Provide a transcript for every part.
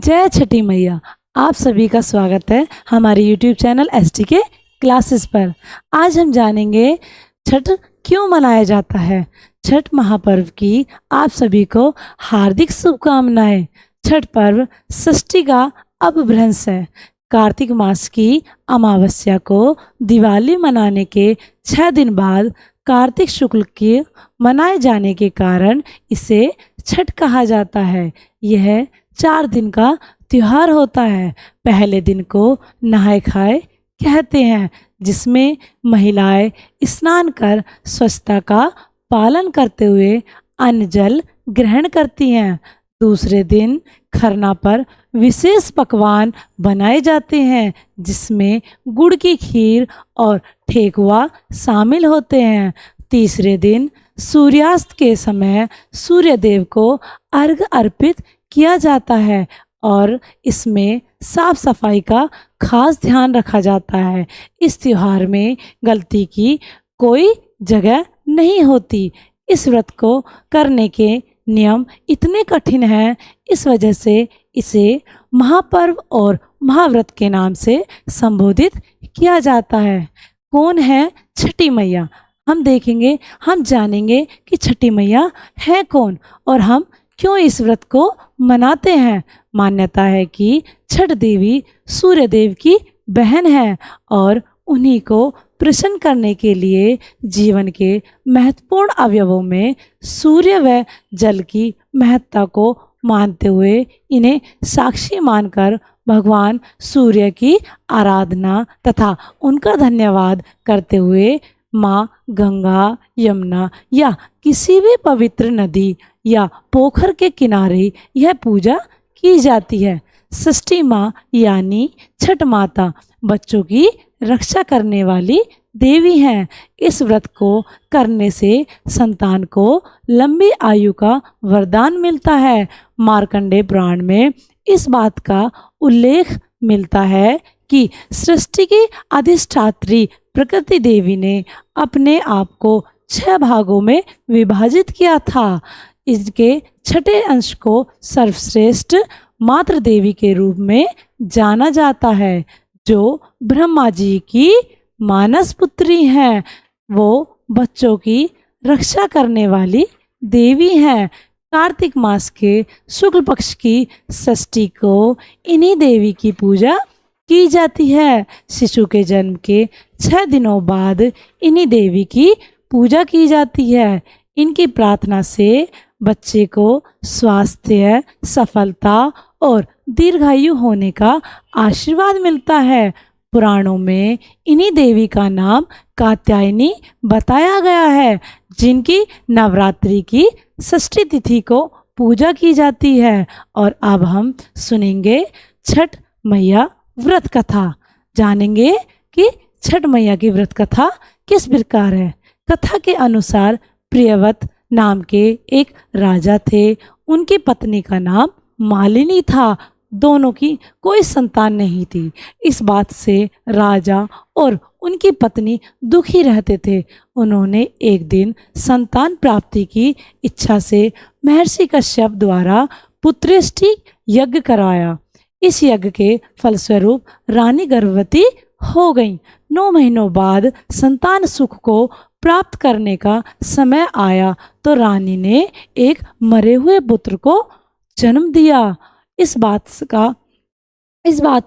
जय छठी मैया। आप सभी का स्वागत है हमारे YouTube चैनल STK क्लासेस पर। आज हम जानेंगे छठ क्यों मनाया जाता है। छठ महापर्व की आप सभी को हार्दिक शुभकामनाएं। छठ पर्व षष्ठी का अपभ्रंश है। कार्तिक मास की अमावस्या को दिवाली मनाने के 6 दिन बाद कार्तिक शुक्ल के मनाए जाने के कारण इसे छठ कहा जाता है। यह 4 दिन का त्योहार होता है। पहले दिन को नहाए खाए कहते हैं, जिसमें महिलाएं स्नान कर स्वच्छता का पालन करते हुए अन्न जल ग्रहण करती हैं। दूसरे दिन खरना पर विशेष पकवान बनाए जाते हैं, जिसमें गुड़ की खीर और ठेकुआ शामिल होते हैं। तीसरे दिन सूर्यास्त के समय सूर्य देव को अर्घ अर्पित किया जाता है और इसमें साफ सफाई का खास ध्यान रखा जाता है। इस त्योहार में गलती की कोई जगह नहीं होती। इस व्रत को करने के नियम इतने कठिन हैं, इस वजह से इसे महापर्व और महाव्रत के नाम से संबोधित किया जाता है। कौन है छठी मैया? हम देखेंगे, हम जानेंगे कि छठी मैया है कौन और हम क्यों इस व्रत को मनाते हैं। मान्यता है कि छठ देवी सूर्य देव की बहन है और उन्हीं को प्रसन्न करने के लिए जीवन के महत्वपूर्ण अवयवों में सूर्य व जल की महत्ता को मानते हुए इन्हें साक्षी मानकर भगवान सूर्य की आराधना तथा उनका धन्यवाद करते हुए माँ गंगा, यमुना या किसी भी पवित्र नदी या पोखर के किनारे यह पूजा की जाती है। षष्ठी माँ यानी छठ माता बच्चों की रक्षा करने वाली देवी हैं। इस व्रत को करने से संतान को लंबी आयु का वरदान मिलता है। मार्कंडेय पुराण में इस बात का उल्लेख मिलता है कि सृष्टि की अधिष्ठात्री प्रकृति देवी ने अपने आप को 6 भागों में विभाजित किया था। इसके छठे अंश को सर्वश्रेष्ठ मातृ देवी के रूप में जाना जाता है, जो ब्रह्मा जी की मानस पुत्री हैं। वो बच्चों की रक्षा करने वाली देवी हैं। कार्तिक मास के शुक्ल पक्ष की षष्ठी को इन्हीं देवी की पूजा की जाती है। शिशु के जन्म के 6 दिनों बाद इन्हीं देवी की पूजा की जाती है। इनकी प्रार्थना से बच्चे को स्वास्थ्य, सफलता और दीर्घायु होने का आशीर्वाद मिलता है। पुराणों में इन्हीं देवी का नाम कात्यायनी बताया गया है, जिनकी नवरात्रि की षष्ठी तिथि को पूजा की जाती है। और अब हम सुनेंगे छठ मैया व्रत कथा। जानेंगे कि छठ मैया की व्रत कथा किस प्रकार है। कथा के अनुसार प्रियव्रत नाम के एक राजा थे। उनकी पत्नी का नाम मालिनी था। दोनों की कोई संतान नहीं थी। इस बात से राजा और उनकी पत्नी दुखी रहते थे। उन्होंने एक दिन संतान प्राप्ति की इच्छा से महर्षि कश्यप द्वारा पुत्रेष्टि यज्ञ कराया। इस यज्ञ के फलस्वरूप रानी गर्भवती हो गई। 9 महीनों बाद संतान सुख को प्राप्त करने का समय आया तो रानी ने एक मरे हुए पुत्र को जन्म दिया। इस बात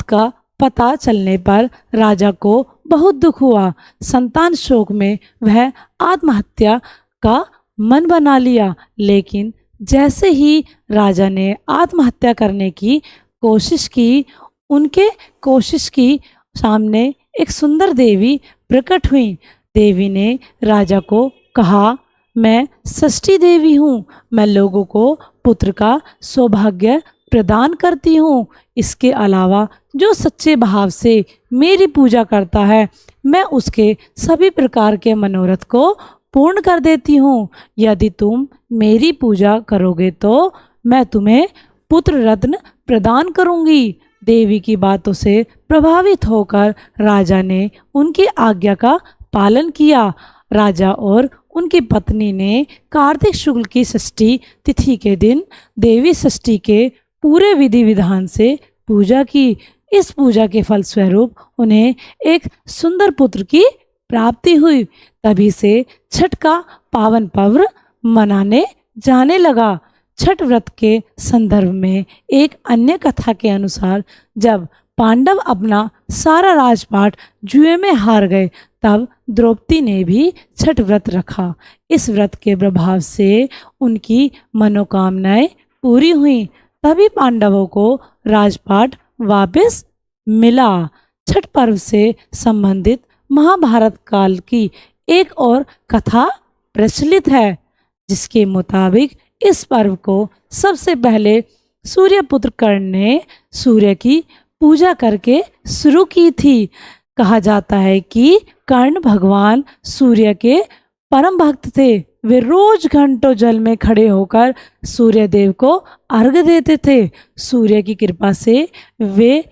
का पता चलने पर राजा को बहुत दुख हुआ। संतान शोक में वह आत्महत्या का मन बना लिया। लेकिन जैसे ही राजा ने आत्महत्या करने की कोशिश की, उनके कोशिश की सामने एक सुंदर देवी प्रकट हुई। देवी ने राजा को कहा, मैं षष्ठी देवी हूँ। मैं लोगों को पुत्र का सौभाग्य प्रदान करती हूँ। इसके अलावा जो सच्चे भाव से मेरी पूजा करता है, मैं उसके सभी प्रकार के मनोरथ को पूर्ण कर देती हूँ। यदि तुम मेरी पूजा करोगे तो मैं तुम्हें पुत्र रत्न प्रदान करूँगी। देवी की बातों से प्रभावित होकर राजा ने उनकी आज्ञा का पालन किया। राजा और उनकी पत्नी ने कार्तिक शुक्ल की षष्ठी तिथि के दिन देवी षष्ठी के पूरे विधि विधान से पूजा की। इस पूजा के फलस्वरूप उन्हें एक सुंदर पुत्र की प्राप्ति हुई। तभी से छठ का पावन पर्व मनाने जाने लगा। छठ व्रत के संदर्भ में एक अन्य कथा के अनुसार जब पांडव अपना सारा राजपाट जुए में हार गए, तब द्रौपदी ने भी छठ व्रत रखा। इस व्रत के प्रभाव से उनकी मनोकामनाएं पूरी हुई। तभी पांडवों को राजपाट वापस मिला। छठ पर्व से संबंधित महाभारत काल की एक और कथा प्रचलित है, जिसके मुताबिक इस पर्व को सबसे पहले सूर्यपुत्र कर्ण ने सूर्य की पूजा करके शुरू की थी। कहा जाता है कि कर्ण भगवान सूर्य के परम भक्त थे। वे रोज घंटों जल में खड़े होकर सूर्य देव को अर्घ्य देते थे। सूर्य की कृपा से वे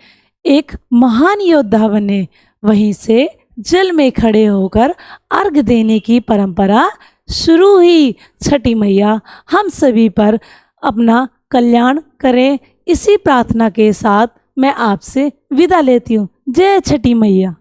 एक महान योद्धा बने। वहीं से जल में खड़े होकर अर्घ्य देने की परंपरा शुरू हुई। छठी मैया हम सभी पर अपना कल्याण करें, इसी प्रार्थना के साथ मैं आपसे विदा लेती हूँ। जय छठी मैया।